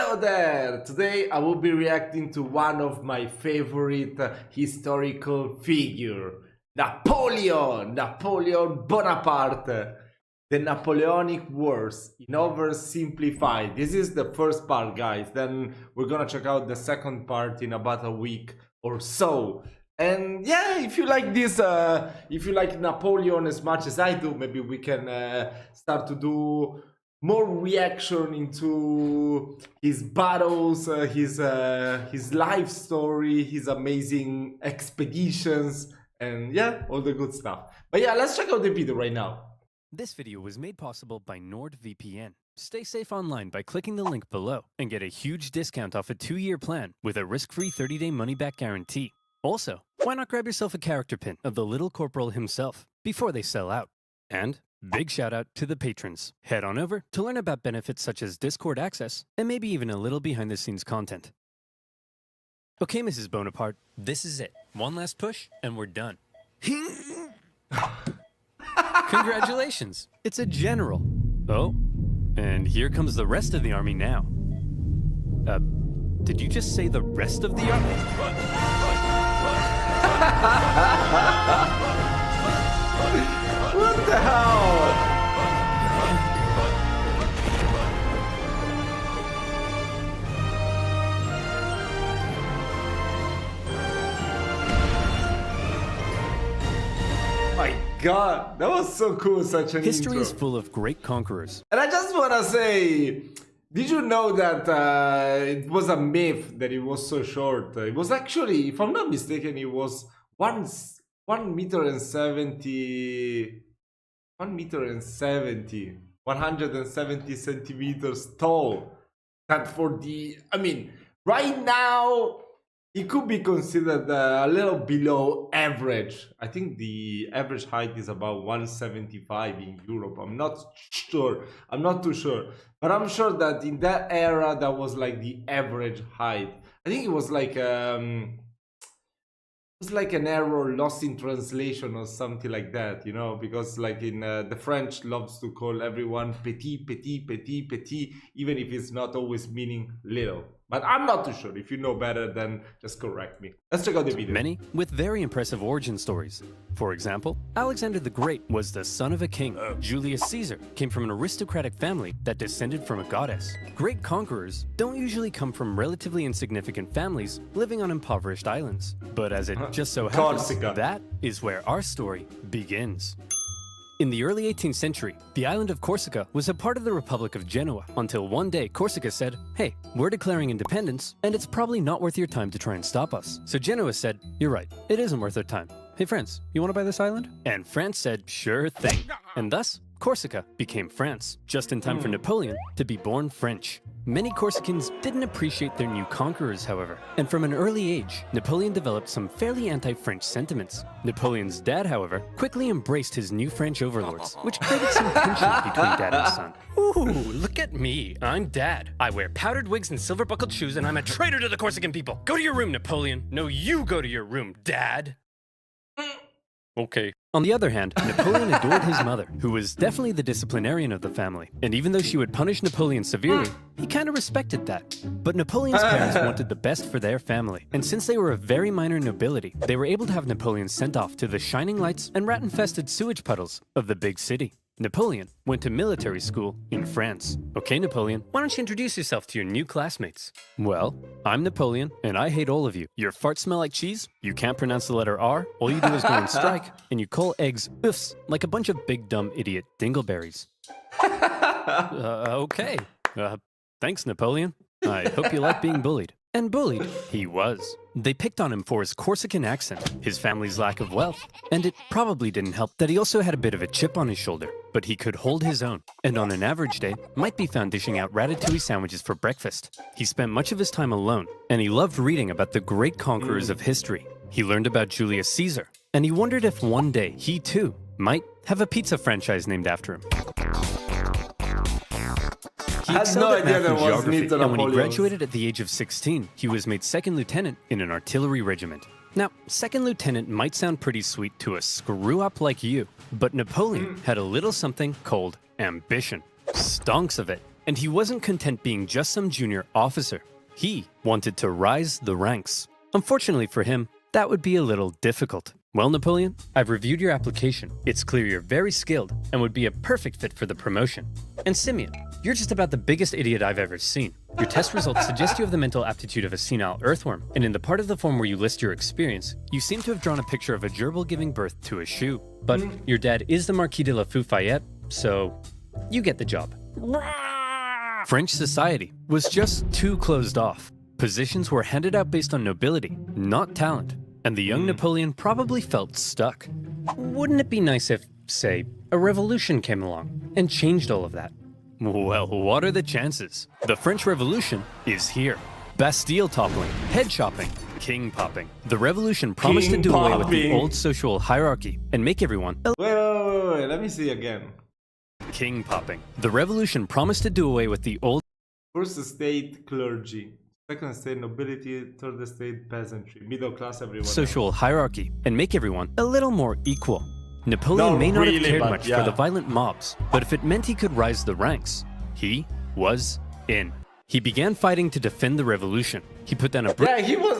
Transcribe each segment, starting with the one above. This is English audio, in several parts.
Hello there! Today I will be reacting to one of my favorite historical figure, Napoleon Bonaparte, the Napoleonic Wars in OverSimplified. This is the first part, guys. Then we're gonna check out the second part in about a week or so. And yeah, if you like this, if you like Napoleon as much as I do, maybe we can start to do more reaction into his battles, his life story, his amazing expeditions, and yeah, all the good stuff. But yeah, let's check out the video right now. This video was made possible by NordVPN. Stay safe online by clicking the link below and get a huge discount off a 2-year plan with a risk-free 30-day money-back guarantee. Also, why not grab yourself a character pin of the little corporal himself before they sell out? And big shout out to the patrons. Head on over to learn about benefits such as Discord access and maybe even a little behind the scenes content. Okay, Mrs. Bonaparte, this is it. One last push and we're done. Congratulations, it's a general. Oh, and here comes the rest of the army now. Did you just say the rest of the army? What the hell? My God, that was so cool, such an History intro. is full of great conquerors. And I just want to say, did you know that it was a myth that it was so short? It was actually, if I'm not mistaken, it was 1 meter and 70, 170 centimeters tall. That for the, I mean, right now, it could be considered a little below average. I think the average height is about 175 in Europe. I'm not sure. I'm not too sure. But I'm sure that in that era, that was like the average height. I think it was like an error lost in translation or something like that, you know, because like in the French loves to call everyone petit, petit, petit, petit, even if it's not always meaning little. But I'm not too sure. If you know better, then just correct me. Let's check out the video. Many with very impressive origin stories. For example, Alexander the Great was the son of a king. Julius Caesar came from an aristocratic family that descended from a goddess. Great conquerors don't usually come from relatively insignificant families living on impoverished islands. But as it just so happens, Corsica. that is where our story begins. In the early 18th century, the island of Corsica was a part of the Republic of Genoa until one day Corsica said, "Hey, we're declaring independence, and it's probably not worth your time to try and stop us." So Genoa said, "You're right, it isn't worth our time. Hey France, you want to buy this island?" And France said, "Sure thing." And thus, Corsica became France, just in time for Napoleon to be born French. Many Corsicans didn't appreciate their new conquerors, however, and from an early age, Napoleon developed some fairly anti-French sentiments. Napoleon's dad, however, quickly embraced his new French overlords, which created some tension between dad and son. Ooh, look at me. I'm dad. I wear powdered wigs and silver-buckled shoes, and I'm a traitor to the Corsican people. Go to your room, Napoleon. No, you go to your room, Dad. Okay. On the other hand, Napoleon adored his mother, who was definitely the disciplinarian of the family. And even though she would punish Napoleon severely, he kind of respected that. But Napoleon's parents wanted the best for their family. And since they were a very minor nobility, they were able to have Napoleon sent off to the shining lights and rat-infested sewage puddles of the big city. Napoleon went to military school in France. Okay, Napoleon, why don't you introduce yourself to your new classmates? Well, I'm Napoleon, and I hate all of you. Your farts smell like cheese, you can't pronounce the letter R, all you do is go on strike, and you call eggs oofs like a bunch of big dumb idiot dingleberries. Okay. Thanks, Napoleon. I hope you like being bullied. And bullied he was. They picked on him for his Corsican accent, his family's lack of wealth, and it probably didn't help that he also had a bit of a chip on his shoulder. But he could hold his own, and on an average day, might be found dishing out ratatouille sandwiches for breakfast. He spent much of his time alone, and he loved reading about the great conquerors of history. He learned about Julius Caesar, and he wondered if one day he too might have a pizza franchise named after him. He excelled at math and geography, and when he graduated at the age of 16, he was made second lieutenant in an artillery regiment. Now, second lieutenant might sound pretty sweet to a screw-up like you, but Napoleon had a little something called ambition. Stonks of it. And he wasn't content being just some junior officer. He wanted to rise the ranks. Unfortunately for him, that would be a little difficult. Well, Napoleon, I've reviewed your application. It's clear you're very skilled and would be a perfect fit for the promotion. And Simeon, you're just about the biggest idiot I've ever seen. Your test results suggest you have the mental aptitude of a senile earthworm, and in the part of the form where you list your experience, you seem to have drawn a picture of a gerbil giving birth to a shoe. But your dad is the Marquis de la Fayette, so you get the job. French society was just too closed off. Positions were handed out based on nobility, not talent, and the young Napoleon probably felt stuck. Wouldn't it be nice if, say, a revolution came along and changed all of that? Well, what are the chances? The French Revolution is here. Bastille toppling, head chopping, king popping. The revolution promised to do away with the old social hierarchy and make everyone Wait, let me see again. king popping. The revolution promised to do away with the old First estate clergy, second estate nobility, third estate peasantry, middle class everyone social else. hierarchy and make everyone a little more equal. Napoleon may not have cared much for the violent mobs, but if it meant he could rise the ranks, he was in. He began fighting to defend the revolution. He put down a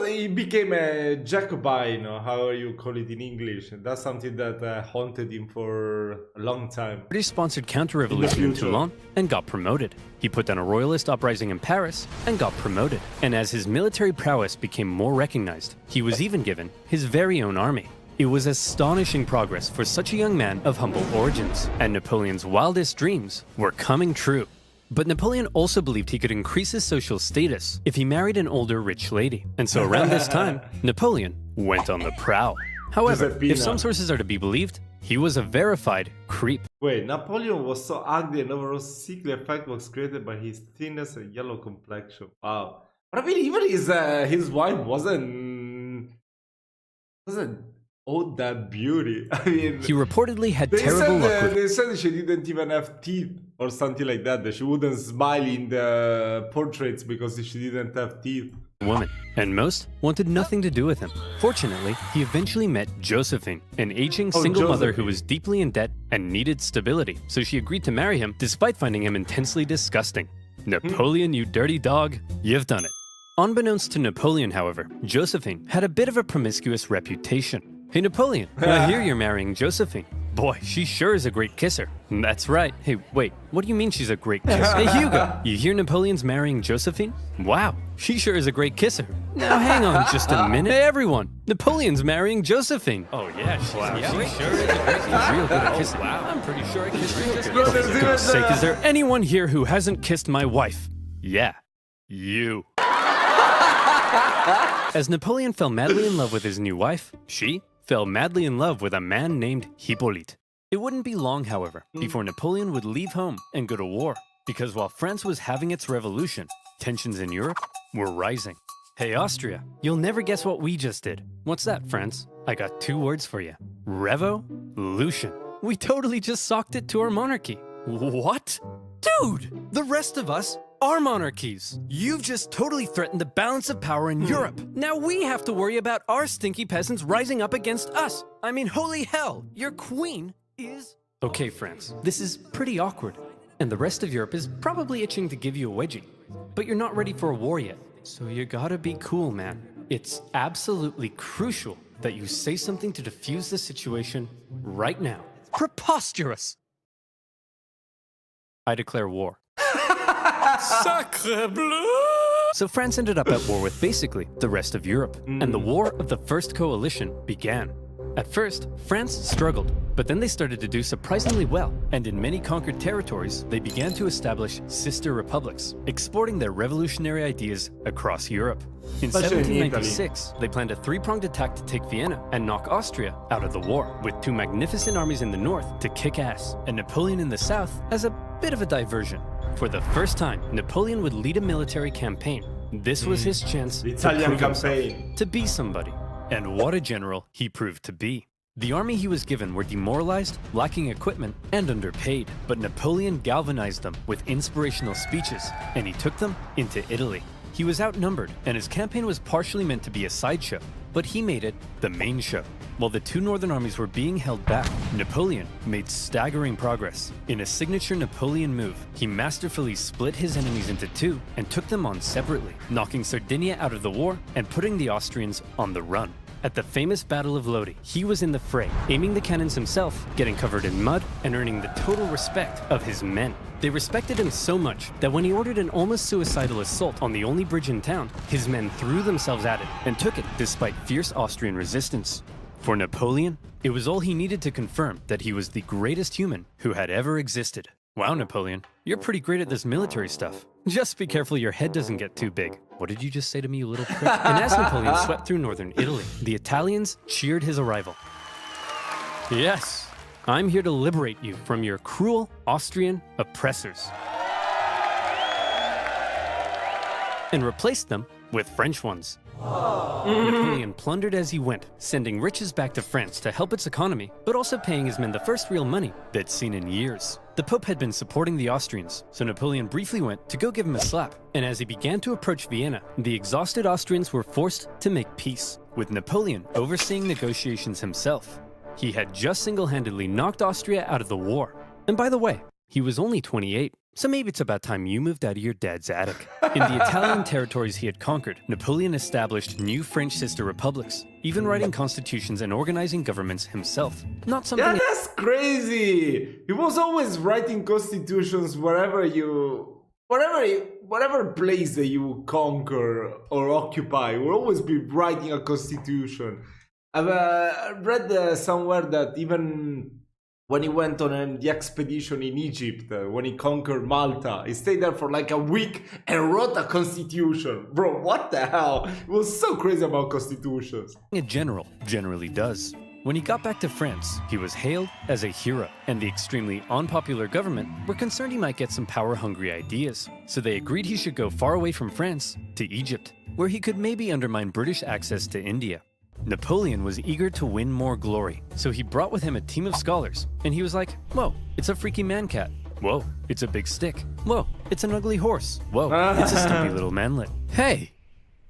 he became a Jacobin, or how you call it in English. And that's something that haunted him for a long time. British-sponsored counter-revolution in Toulon and got promoted. He put down a royalist uprising in Paris and got promoted. And as his military prowess became more recognized, he was even given his very own army. It was astonishing progress for such a young man of humble origins, and Napoleon's wildest dreams were coming true. But Napoleon also believed he could increase his social status if he married an older rich lady. And so around this time, Napoleon went on the prowl. However, if some sources are to be believed, he was a verified creep. Wait, Napoleon was so ugly and overall sickly effect was created by his thinness and yellow complexion. Wow. But I mean, even his wife wasn't all that beauty. I mean, he reportedly had terrible luck with... They said she didn't even have teeth or something like that. That she wouldn't smile in the portraits because she didn't have teeth. Women, and most wanted nothing to do with him. Fortunately, he eventually met Josephine, an aging single mother who was deeply in debt and needed stability, so she agreed to marry him despite finding him intensely disgusting. Napoleon, you dirty dog, you've done it. Unbeknownst to Napoleon, however, Josephine had a bit of a promiscuous reputation. Hey Napoleon, I hear you're marrying Josephine. Boy, she sure is a great kisser. That's right. Hey, wait, what do you mean she's a great kisser? Hey Hugo, you hear Napoleon's marrying Josephine? Wow, she sure is a great kisser. Now hang on just a minute. Hey everyone, Napoleon's marrying Josephine. Oh yeah, she sure is a great kisser. She's real good at kissing. Wow, I'm pretty sure I kissed her. For God's sake, is there anyone here who hasn't kissed my wife? Yeah, you. As Napoleon fell madly in love with his new wife, she fell madly in love with a man named Hippolyte. It wouldn't be long, however, before Napoleon would leave home and go to war, because while France was having its revolution, tensions in Europe were rising. Hey Austria, you'll never guess what we just did. What's that, France? I got 2 words for you. Revolution. We totally just socked it to our monarchy. What? Dude, the rest of us are monarchies. You've just totally threatened the balance of power in Europe. Now we have to worry about our stinky peasants rising up against us. I mean, holy hell, your queen is... Okay, France, this is pretty awkward. And the rest of Europe is probably itching to give you a wedgie. But you're not ready for a war yet. So you gotta be cool, man. It's absolutely crucial that you say something to defuse the situation right now. Preposterous! I declare war. Sacre bleu! So France ended up at war with basically the rest of Europe, and the War of the First Coalition began. At first, France struggled, but then they started to do surprisingly well, and in many conquered territories, they began to establish sister republics, exporting their revolutionary ideas across Europe. In 1796, they planned a 3-pronged attack to take Vienna and knock Austria out of the war, with 2 magnificent armies in the north to kick ass, and Napoleon in the south as a bit of a diversion. For the first time, Napoleon would lead a military campaign. This was his chance to be somebody. And what a general he proved to be. The army he was given were demoralized, lacking equipment, and underpaid. But Napoleon galvanized them with inspirational speeches, and he took them into Italy. He was outnumbered, and his campaign was partially meant to be a sideshow. but he made it the main show. While the two northern armies were being held back, Napoleon made staggering progress. In a signature Napoleon move, he masterfully split his enemies into two and took them on separately, knocking Sardinia out of the war and putting the Austrians on the run. At the famous Battle of Lodi, he was in the fray, aiming the cannons himself, getting covered in mud, and earning the total respect of his men. They respected him so much that when he ordered an almost suicidal assault on the only bridge in town, his men threw themselves at it and took it despite fierce Austrian resistance. For Napoleon, it was all he needed to confirm that he was the greatest human who had ever existed. Wow, Napoleon, you're pretty great at this military stuff. Just be careful your head doesn't get too big. What did you just say to me, you little prick? And as Napoleon swept through northern Italy, the Italians cheered his arrival. Yes, I'm here to liberate you from your cruel Austrian oppressors and replace them with French ones. Napoleon plundered as he went, sending riches back to France to help its economy, but also paying his men the first real money they'd seen in years. The Pope had been supporting the Austrians, so Napoleon briefly went to go give him a slap. And as he began to approach Vienna, the exhausted Austrians were forced to make peace, with Napoleon overseeing negotiations himself. He had just single-handedly knocked Austria out of the war. And by the way, he was only 28. So maybe it's about time you moved out of your dad's attic. In the Italian territories he had conquered, Napoleon established new French sister republics, even writing constitutions and organizing governments himself. Not something— Yeah, that's crazy! He was always writing constitutions whatever place that you conquer or occupy, will always be writing a constitution. I've read somewhere that even when he went on the expedition in Egypt, when he conquered Malta, he stayed there for like a week and wrote a constitution. Bro, what the hell? He was so crazy about constitutions. A general generally does. When he got back to France, he was hailed as a hero, and the extremely unpopular government were concerned he might get some power-hungry ideas. So they agreed he should go far away from France to Egypt, where he could maybe undermine British access to India. Napoleon was eager to win more glory, so he brought with him a team of scholars, and he was like, whoa, it's a freaky man-cat. Whoa, it's a big stick. Whoa, it's an ugly horse. Whoa, it's a stumpy little manlet. Hey,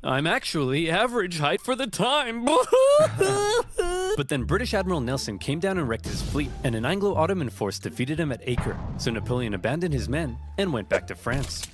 I'm actually average height for the time. But then British Admiral Nelson came down and wrecked his fleet, and an Anglo-Ottoman force defeated him at Acre, so Napoleon abandoned his men and went back to France.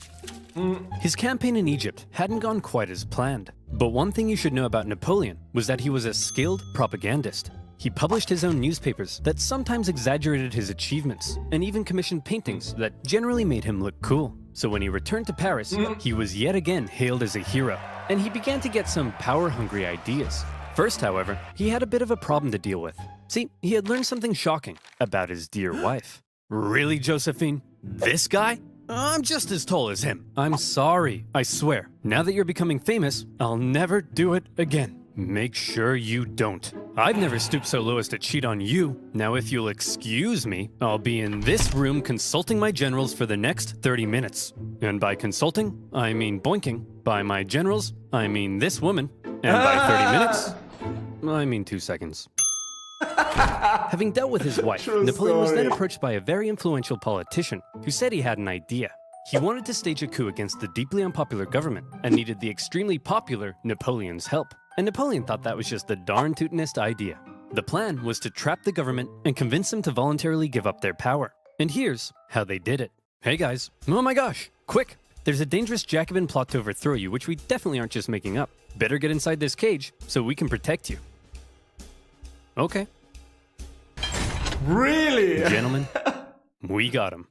His campaign in Egypt hadn't gone quite as planned. But one thing you should know about Napoleon was that he was a skilled propagandist. He published his own newspapers that sometimes exaggerated his achievements, and even commissioned paintings that generally made him look cool. So when he returned to Paris, he was yet again hailed as a hero, and he began to get some power-hungry ideas. First, however, he had a bit of a problem to deal with. See, he had learned something shocking about his dear wife. Really, Josephine? This guy? I'm just as tall as him. I'm sorry, I swear. Now that you're becoming famous, I'll never do it again. Make sure you don't. I've never stooped so low as to cheat on you. Now if you'll excuse me, I'll be in this room consulting my generals for the next 30 minutes. And by consulting, I mean boinking. By my generals, I mean this woman. And by 30 minutes, I mean 2 seconds. Having dealt with his wife, Napoleon was then approached by a very influential politician who said he had an idea. He wanted to stage a coup against the deeply unpopular government and needed the extremely popular Napoleon's help. And Napoleon thought that was just the darn tootinest idea. The plan was to trap the government and convince them to voluntarily give up their power. And here's how they did it. Hey guys, oh my gosh, quick! There's a dangerous Jacobin plot to overthrow you, which we definitely aren't just making up. Better get inside this cage so we can protect you. Okay. Really? Gentlemen, we got him.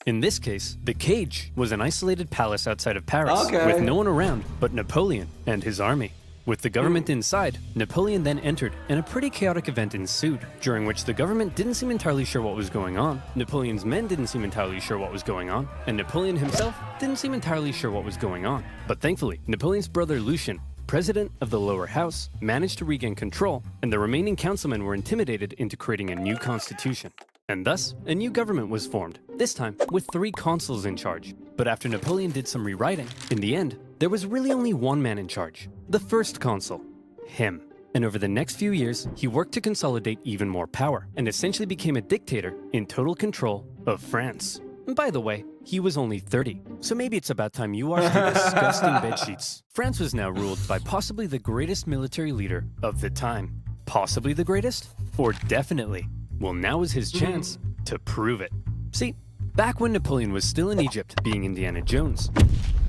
In this case, the cage was an isolated palace outside of Paris, with no one around but Napoleon and his army. With the government inside, Napoleon then entered, and a pretty chaotic event ensued, during which the government didn't seem entirely sure what was going on, Napoleon's men didn't seem entirely sure what was going on, and Napoleon himself didn't seem entirely sure what was going on. But thankfully, Napoleon's brother Lucien, president of the lower house, managed to regain control, and the remaining councilmen were intimidated into creating a new constitution. And thus, a new government was formed, this time with 3 consuls in charge. But after Napoleon did some rewriting, in the end, there was really only one man in charge, the first consul, him. And over the next few years, he worked to consolidate even more power, and essentially became a dictator in total control of France. By the way, he was only 30, so maybe it's about time you washed your disgusting bedsheets. France was now ruled by possibly the greatest military leader of the time. Possibly the greatest? Or definitely? Well, now is his chance to prove it. See, back when Napoleon was still in Egypt, being Indiana Jones.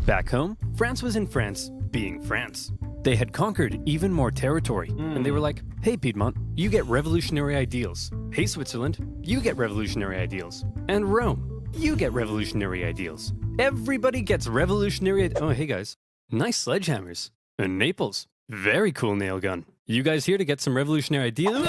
Back home, France was in France, being France. They had conquered even more territory, and they were like, hey Piedmont, you get revolutionary ideals. Hey Switzerland, you get revolutionary ideals. And Rome, you get revolutionary ideals. Everybody gets revolutionary Oh, hey guys, nice sledgehammers. And Naples, very cool nail gun. You guys here to get some revolutionary ideas?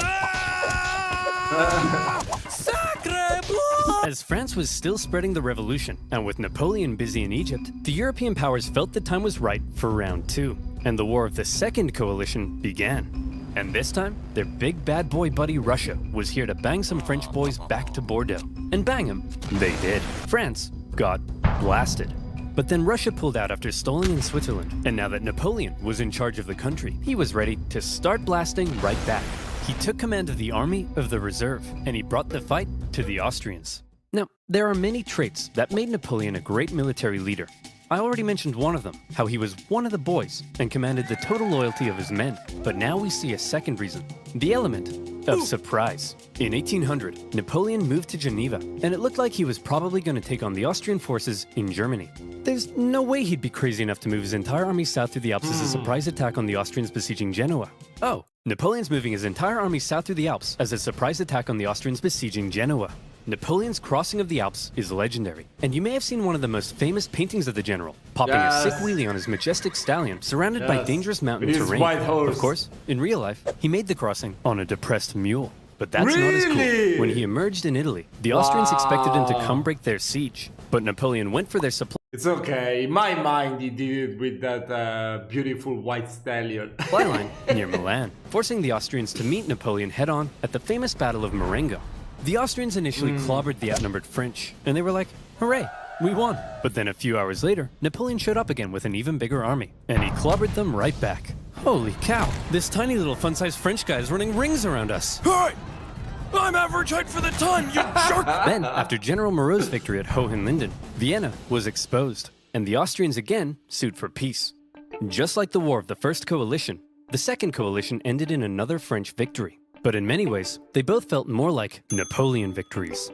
As France was still spreading the revolution, and with Napoleon busy in Egypt, the European powers felt the time was right for round 2, and the War of the Second Coalition began. And this time, their big bad boy buddy Russia was here to bang some French boys back to Bordeaux. And bang them, they did. France got blasted. But then Russia pulled out after stalling in Switzerland, and now that Napoleon was in charge of the country, he was ready to start blasting right back. He took command of the Army of the Reserve, and he brought the fight to the Austrians. Now, there are many traits that made Napoleon a great military leader. I already mentioned one of them, how he was one of the boys and commanded the total loyalty of his men. But now we see a second reason, the element of surprise. In 1800, Napoleon moved to Geneva, and it looked like he was probably going to take on the Austrian forces in Germany. There's no way he'd be crazy enough to move his entire army south through the Alps as a surprise attack on the Austrians besieging Genoa. Oh, Napoleon's moving his entire army south through the Alps as a surprise attack on the Austrians besieging Genoa. Napoleon's crossing of the Alps is legendary, and you may have seen one of the most famous paintings of the general, popping a sick wheelie on his majestic stallion, surrounded by dangerous mountain terrain. Of course, in real life, he made the crossing on a depressed mule. But that's not as cool. When he emerged in Italy, the Austrians expected him to come break their siege, but Napoleon went for their supply It's okay. In my mind, he did it with that beautiful white stallion. line near Milan, forcing the Austrians to meet Napoleon head-on at the famous Battle of Marengo. The Austrians initially clobbered the outnumbered French, and they were like, hooray, we won. But then a few hours later, Napoleon showed up again with an even bigger army, and he clobbered them right back. Holy cow, this tiny little fun-sized French guy is running rings around us. Hey! I'm average height for the ton, you jerk! Then, after General Mauro's victory at Hohenlinden, Vienna was exposed, and the Austrians again sued for peace. Just like the War of the First Coalition, the Second Coalition ended in another French victory. But in many ways, they both felt more like Napoleon victories.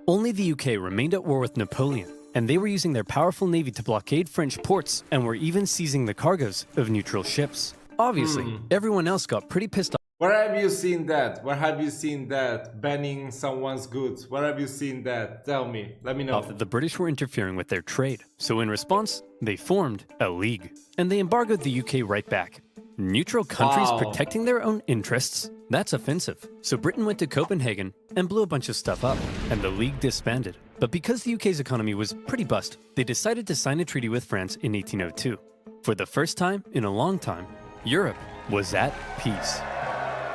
Only the UK remained at war with Napoleon, and they were using their powerful navy to blockade French ports and were even seizing the cargoes of neutral ships. Obviously, everyone else got pretty pissed off. Where have you seen that? Where have you seen that? Banning someone's goods. Where have you seen that? Tell me. Let me know. That the British were interfering with their trade. So in response, they formed a league, and they embargoed the UK right back. Neutral countries protecting their own interests? That's offensive. So Britain went to Copenhagen and blew a bunch of stuff up, and the league disbanded. But because the UK's economy was pretty bust, they decided to sign a treaty with France in 1802. For the first time in a long time, Europe was at peace.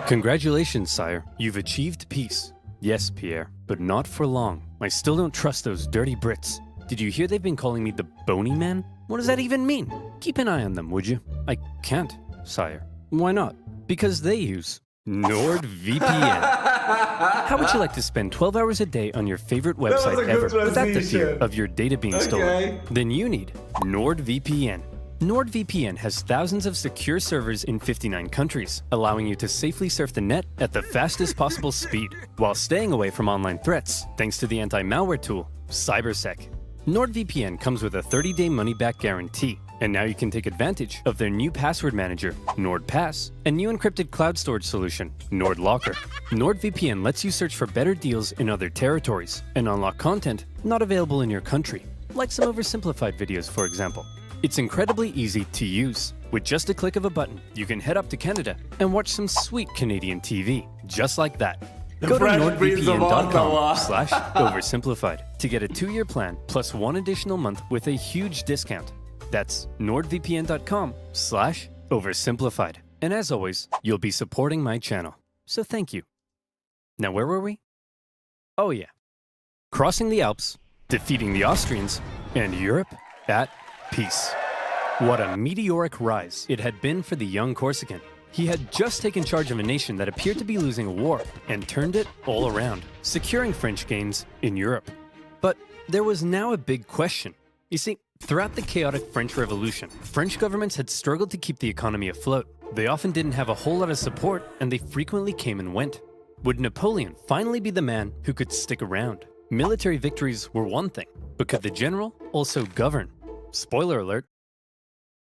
Congratulations, sire. You've achieved peace. Yes, Pierre, but not for long. I still don't trust those dirty Brits. Did you hear they've been calling me the Bony Man? What does that even mean? Keep an eye on them, would you? I can't, sire. Why not? Because they use NordVPN. How would you like to spend 12 hours a day on your favorite website ever without the fear of your data being stolen? Then you need NordVPN. NordVPN has thousands of secure servers in 59 countries, allowing you to safely surf the net at the fastest possible speed, while staying away from online threats, thanks to the anti-malware tool, CyberSec. NordVPN comes with a 30-day money-back guarantee, and now you can take advantage of their new password manager, NordPass, and new encrypted cloud storage solution, NordLocker. NordVPN lets you search for better deals in other territories, and unlock content not available in your country, like some oversimplified videos, for example. It's incredibly easy to use. With just a click of a button, you can head up to Canada and watch some sweet Canadian TV, just like that. Go to nordvpn.com/oversimplified to get a 2-year plan plus 1 additional month with a huge discount. That's nordvpn.com/oversimplified. And as always, you'll be supporting my channel. So thank you. Now where were we? Oh yeah. Crossing the Alps, defeating the Austrians, and Europe at peace. What a meteoric rise it had been for the young Corsican. He had just taken charge of a nation that appeared to be losing a war and turned it all around, securing French gains in Europe. But there was now a big question. You see, throughout the chaotic French Revolution, French governments had struggled to keep the economy afloat. They often didn't have a whole lot of support, and they frequently came and went. Would Napoleon finally be the man who could stick around? Military victories were one thing, but could the general also govern? Spoiler alert.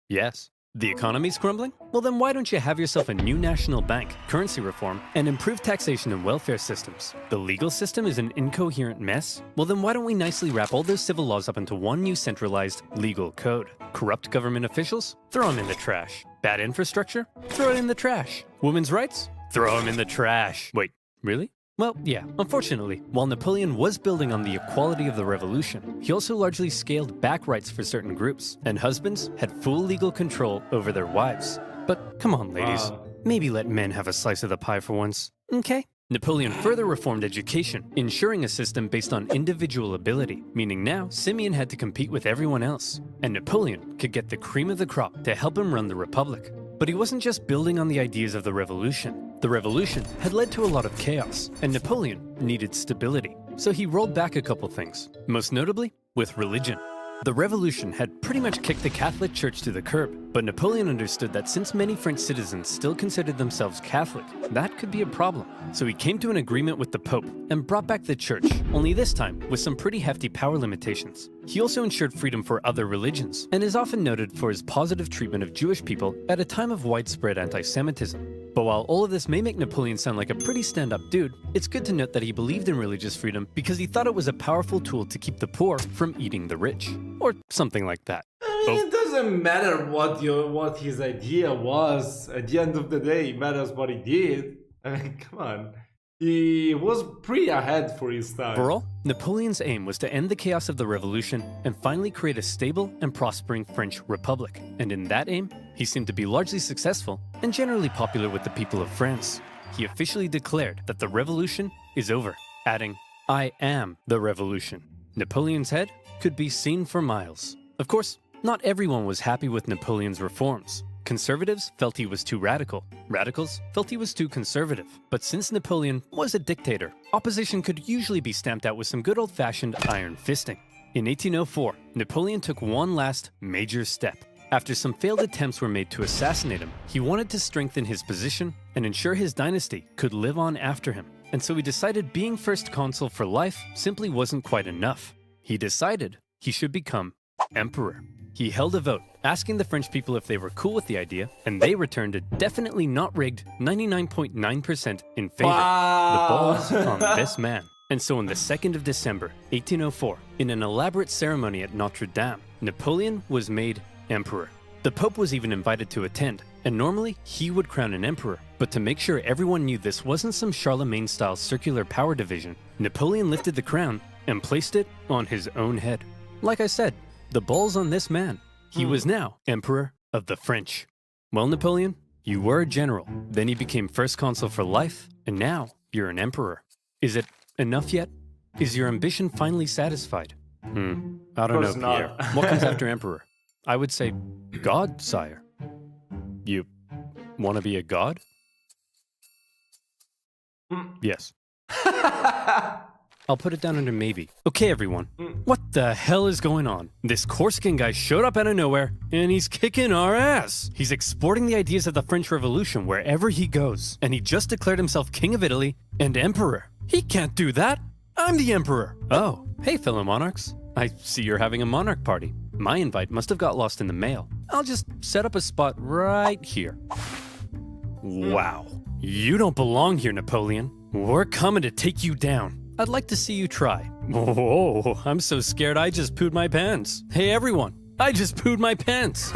Yes. The economy's crumbling? Well then why don't you have yourself a new national bank, currency reform, and improved taxation and welfare systems? The legal system is an incoherent mess? Well then why don't we nicely wrap all those civil laws up into one new centralized legal code? Corrupt government officials? Throw them in the trash. Bad infrastructure? Throw it in the trash. Women's rights? Throw them in the trash. Wait, really? Well, yeah, unfortunately, while Napoleon was building on the equality of the revolution, he also largely scaled back rights for certain groups, and husbands had full legal control over their wives. But come on, ladies, maybe let men have a slice of the pie for once, okay? Napoleon further reformed education, ensuring a system based on individual ability, meaning now Simeon had to compete with everyone else, and Napoleon could get the cream of the crop to help him run the republic. But he wasn't just building on the ideas of the revolution. The revolution had led to a lot of chaos, and Napoleon needed stability. So he rolled back a couple things, most notably with religion. The revolution had pretty much kicked the Catholic Church to the curb, but Napoleon understood that since many French citizens still considered themselves Catholic, that could be a problem. So he came to an agreement with the Pope and brought back the Church, only this time with some pretty hefty power limitations. He also ensured freedom for other religions, and is often noted for his positive treatment of Jewish people at a time of widespread anti-Semitism. But while all of this may make Napoleon sound like a pretty stand-up dude, it's good to note that he believed in religious freedom because he thought it was a powerful tool to keep the poor from eating the rich. Or something like that. I mean, it doesn't matter what his idea was. At the end of the day, it matters what he did. I mean, come on. He was pretty ahead for his time. Overall, Napoleon's aim was to end the chaos of the revolution and finally create a stable and prospering French republic. And in that aim, he seemed to be largely successful and generally popular with the people of France. He officially declared that the revolution is over, adding, "I am the revolution." Napoleon's head could be seen for miles. Of course, not everyone was happy with Napoleon's reforms. Conservatives felt he was too radical. Radicals felt he was too conservative. But since Napoleon was a dictator, opposition could usually be stamped out with some good old-fashioned iron fisting. In 1804, Napoleon took one last major step. After some failed attempts were made to assassinate him, he wanted to strengthen his position and ensure his dynasty could live on after him. And so he decided being first consul for life simply wasn't quite enough. He decided he should become emperor. He held a vote, asking the French people if they were cool with the idea, and they returned a definitely not rigged 99.9% in favor. Wow. The ball's on this man. And so on the 2nd of December, 1804, in an elaborate ceremony at Notre Dame, Napoleon was made emperor. The Pope was even invited to attend, and normally he would crown an emperor. But to make sure everyone knew this wasn't some Charlemagne-style circular power division, Napoleon lifted the crown and placed it on his own head. Like I said, the ball's on this man. He was now Emperor of the French. Well, Napoleon, you were a general, then you became first consul for life, and now you're an emperor. Is it enough yet? Is your ambition finally satisfied? I don't know, Pierre. What comes after emperor? I would say God, sire. You want to be a god? Yes. I'll put it down under maybe. Okay, everyone. What the hell is going on? This Corsican guy showed up out of nowhere, and he's kicking our ass. He's exporting the ideas of the French Revolution wherever he goes, and he just declared himself King of Italy and Emperor. He can't do that. I'm the Emperor. Oh, hey, fellow monarchs. I see you're having a monarch party. My invite must have got lost in the mail. I'll just set up a spot right here. Wow. You don't belong here, Napoleon. We're coming to take you down. I'd like to see you try. Oh, I'm so scared I just pooed my pants. Hey everyone, I just pooed my pants.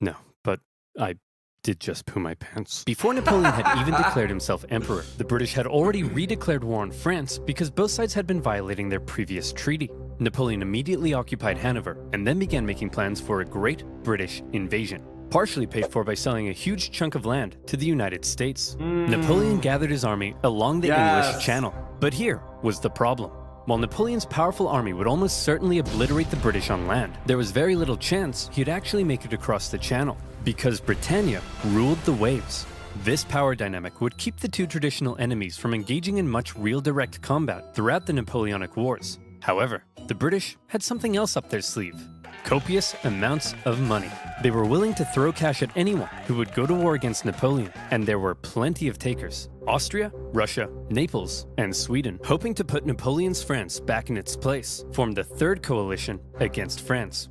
No, but I did just poo my pants. Before Napoleon had even declared himself emperor, the British had already redeclared war on France because both sides had been violating their previous treaty. Napoleon immediately occupied Hanover and then began making plans for a great British invasion, partially paid for by selling a huge chunk of land to the United States. Napoleon gathered his army along the English Channel. But here was the problem. While Napoleon's powerful army would almost certainly obliterate the British on land, there was very little chance he'd actually make it across the Channel, because Britannia ruled the waves. This power dynamic would keep the two traditional enemies from engaging in much real direct combat throughout the Napoleonic Wars. However, the British had something else up their sleeve: copious amounts of money. They were willing to throw cash at anyone who would go to war against Napoleon, and there were plenty of takers: Austria, Russia, Naples, and Sweden, hoping to put Napoleon's France back in its place, formed the Third Coalition against France.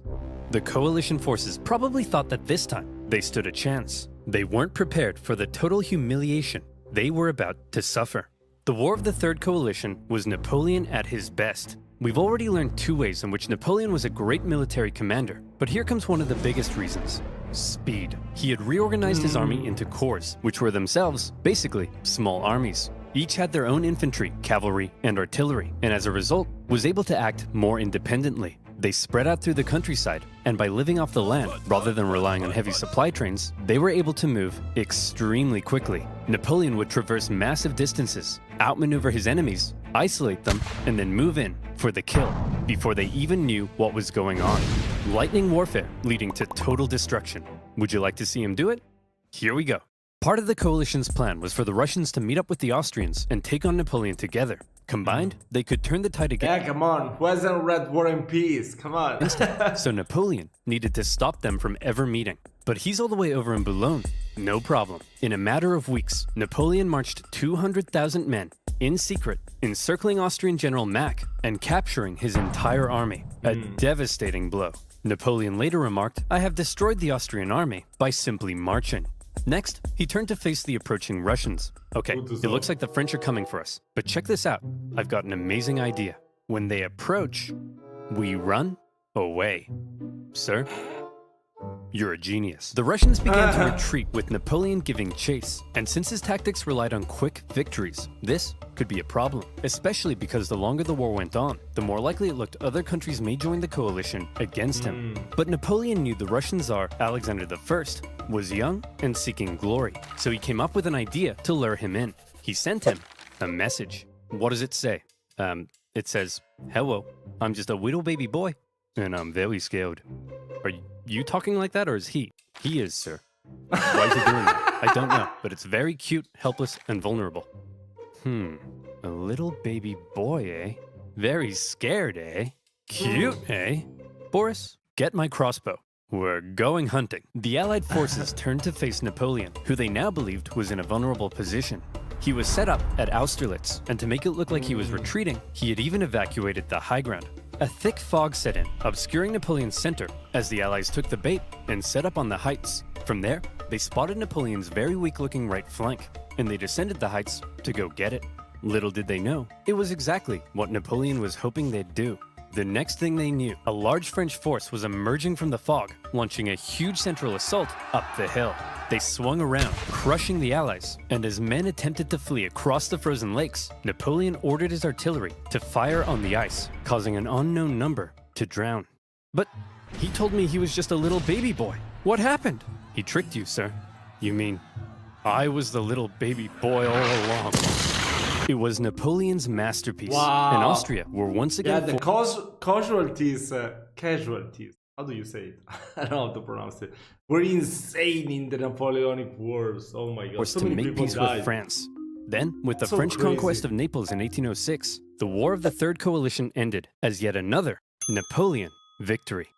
The coalition forces probably thought that this time they stood a chance. They weren't prepared for the total humiliation they were about to suffer. The War of the Third Coalition was Napoleon at his best. We've already learned two ways in which Napoleon was a great military commander, but here comes one of the biggest reasons: speed. He had reorganized his army into corps, which were themselves basically small armies. Each had their own infantry, cavalry, and artillery, and as a result, was able to act more independently. They spread out through the countryside, and by living off the land rather than relying on heavy supply trains, they were able to move extremely quickly. Napoleon would traverse massive distances, outmaneuver his enemies, isolate them, and then move in for the kill before they even knew what was going on. Lightning warfare leading to total destruction. Would you like to see him do it? Here we go. Part of the coalition's plan was for the Russians to meet up with the Austrians and take on Napoleon together. Combined, they could turn the tide again. Yeah, come on. Who hasn't read War and Peace? Come on. So Napoleon needed to stop them from ever meeting. But he's all the way over in Boulogne. No problem. In a matter of weeks, Napoleon marched 200,000 men in secret, encircling Austrian General Mack and capturing his entire army. A devastating blow. Napoleon later remarked, "I have destroyed the Austrian army by simply marching." Next, he turned to face the approaching Russians. Okay, it looks like the French are coming for us, but check this out. I've got an amazing idea. When they approach, we run away. Sir, you're a genius. The Russians began to retreat with Napoleon giving chase, and since his tactics relied on quick victories, this could be a problem, especially because the longer the war went on, the more likely it looked other countries may join the coalition against him. But Napoleon knew the Russian Tsar, Alexander I, was young and seeking glory, so he came up with an idea to lure him in. He sent him a message. What does it say? It says, "Hello, I'm just a little baby boy, and I'm very scared." Are you talking like that, or is he? He is, sir. Why is he doing that? I don't know, but it's very cute, helpless, and vulnerable. A little baby boy, eh? Very scared, eh? Cute, eh? Boris, get my crossbow. We're going hunting. The Allied forces turned to face Napoleon, who they now believed was in a vulnerable position. He was set up at Austerlitz, and to make it look like he was retreating, he had even evacuated the high ground. A thick fog set in, obscuring Napoleon's center, as the Allies took the bait and set up on the heights. From there, they spotted Napoleon's very weak-looking right flank, and they descended the heights to go get it. Little did they know, it was exactly what Napoleon was hoping they'd do. The next thing they knew, a large French force was emerging from the fog, launching a huge central assault up the hill. They swung around, crushing the Allies, and as men attempted to flee across the frozen lakes, Napoleon ordered his artillery to fire on the ice, causing an unknown number to drown. But he told me he was just a little baby boy. What happened? He tricked you, sir. You mean I was the little baby boy all along? It was Napoleon's masterpiece, and Austria were once again... Yeah, the casualties, how do you say it? I don't know how to pronounce it. Were insane in the Napoleonic Wars. Oh my god, so to many make people peace died. with France. Then, with the So French crazy. conquest of Naples in 1806, the War of the Third Coalition ended as yet another Napoleon victory.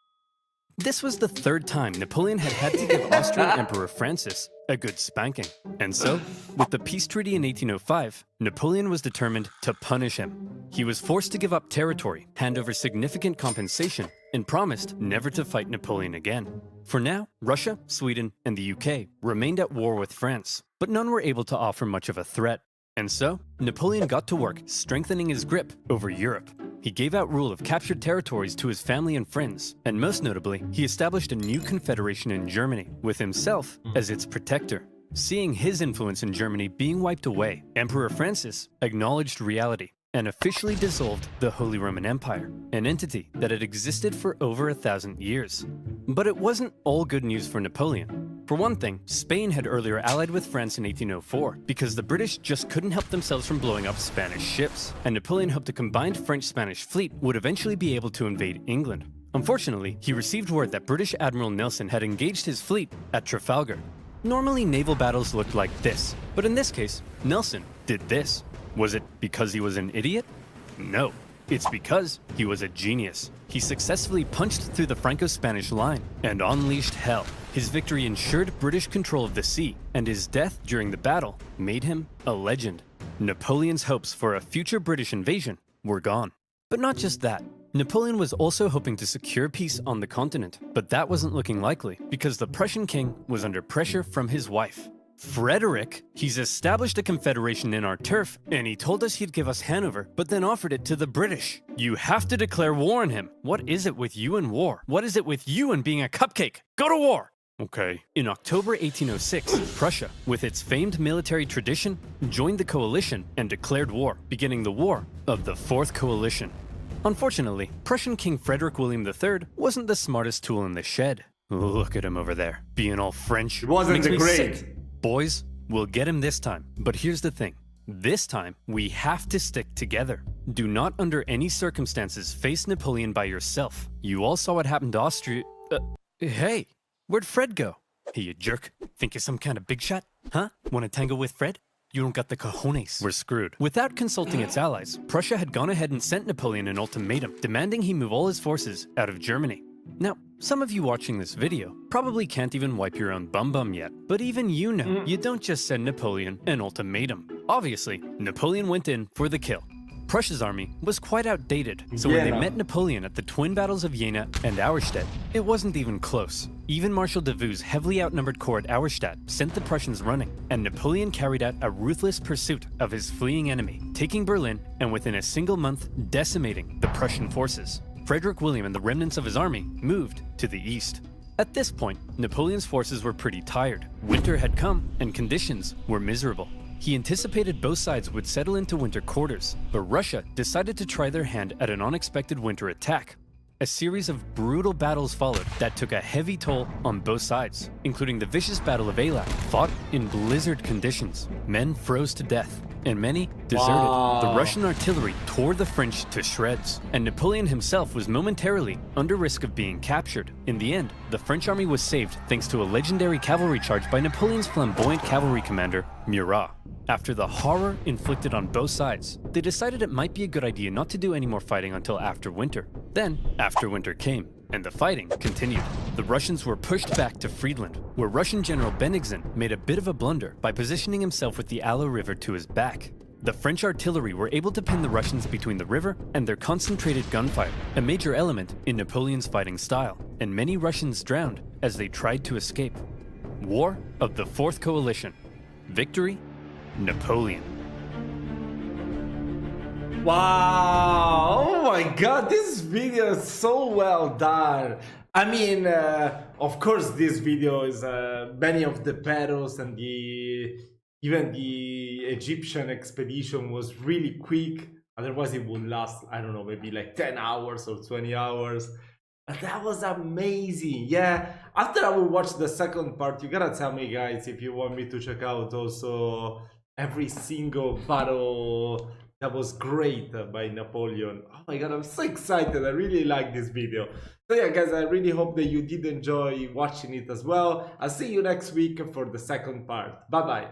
This was the third time Napoleon had to give Austrian Emperor Francis a good spanking. And so, with the peace treaty in 1805, Napoleon was determined to punish him. He was forced to give up territory, hand over significant compensation, and promised never to fight Napoleon again. For now, Russia, Sweden, and the UK remained at war with France, but none were able to offer much of a threat. And so, Napoleon got to work strengthening his grip over Europe. He gave out rule of captured territories to his family and friends, and most notably, he established a new confederation in Germany, with himself as its protector. Seeing his influence in Germany being wiped away, Emperor Francis acknowledged reality and officially dissolved the Holy Roman Empire, an entity that had existed for over 1,000 years. But it wasn't all good news for Napoleon. For one thing, Spain had earlier allied with France in 1804 because the British just couldn't help themselves from blowing up Spanish ships, and Napoleon hoped a combined French-Spanish fleet would eventually be able to invade England. Unfortunately, he received word that British Admiral Nelson had engaged his fleet at Trafalgar. Normally, naval battles looked like this, but in this case, Nelson did this. Was it because he was an idiot? No, it's because he was a genius. He successfully punched through the Franco-Spanish line and unleashed hell. His victory ensured British control of the sea, and his death during the battle made him a legend. Napoleon's hopes for a future British invasion were gone. But not just that. Napoleon was also hoping to secure peace on the continent, but that wasn't looking likely because the Prussian king was under pressure from his wife. Frederick, he's established a confederation in our turf, and he told us he'd give us Hanover, but then offered it to the British. You have to declare war on him. What is it with you and war? What is it with you and being a cupcake? Go to war! Okay. In October 1806, Prussia, with its famed military tradition, joined the coalition and declared war, beginning the War of the Fourth Coalition. Unfortunately, Prussian King Frederick William III wasn't the smartest tool in the shed. Look at him over there, being all French. It wasn't Makes me great. sick. Boys, we'll get him this time. But here's the thing. This time, we have to stick together. Do not under any circumstances face Napoleon by yourself. You all saw what happened to Austria. Hey, where'd Fred go? Hey, you jerk. Think you're some kind of big shot? Huh? Wanna tangle with Fred? You don't got the cojones. We're screwed. Without consulting its allies, Prussia had gone ahead and sent Napoleon an ultimatum, demanding he move all his forces out of Germany. Now, some of you watching this video probably can't even wipe your own bum yet, but even you know you don't just send Napoleon an ultimatum. Obviously, Napoleon went in for the kill. Prussia's army was quite outdated, so when they met Napoleon at the twin battles of Jena and Auerstedt, it wasn't even close. Even Marshal Davout's heavily outnumbered corps at Auerstedt sent the Prussians running, and Napoleon carried out a ruthless pursuit of his fleeing enemy, taking Berlin and within a single month decimating the Prussian forces. Frederick William and the remnants of his army moved to the east. At this point, Napoleon's forces were pretty tired. Winter had come, and conditions were miserable. He anticipated both sides would settle into winter quarters, but Russia decided to try their hand at an unexpected winter attack. A series of brutal battles followed that took a heavy toll on both sides, including the vicious Battle of Eylau, fought in blizzard conditions. Men froze to death, and many deserted. Wow. The Russian artillery tore the French to shreds, and Napoleon himself was momentarily under risk of being captured. In the end, the French army was saved thanks to a legendary cavalry charge by Napoleon's flamboyant cavalry commander, Mauro. After the horror inflicted on both sides, they decided it might be a good idea not to do any more fighting until after winter. Then, after winter came, and the fighting continued. The Russians were pushed back to Friedland, where Russian General Bennigsen made a bit of a blunder by positioning himself with the Aller River to his back. The French artillery were able to pin the Russians between the river and their concentrated gunfire, a major element in Napoleon's fighting style, and many Russians drowned as they tried to escape. War of the Fourth Coalition. Victory, Napoleon. Wow! Oh my god, this video is so well done. I mean, of course, this video is many of the battles and even the Egyptian expedition was really quick. Otherwise, it would last, I don't know, maybe like 10 hours or 20 hours. But that was amazing. Yeah, after I will watch the second part, you gotta tell me, guys, if you want me to check out also every single battle that was great by Napoleon. Oh my god, I'm so excited. I really like this video. So yeah, guys, I really hope that you did enjoy watching it as well. I'll see you next week for the second part. Bye bye.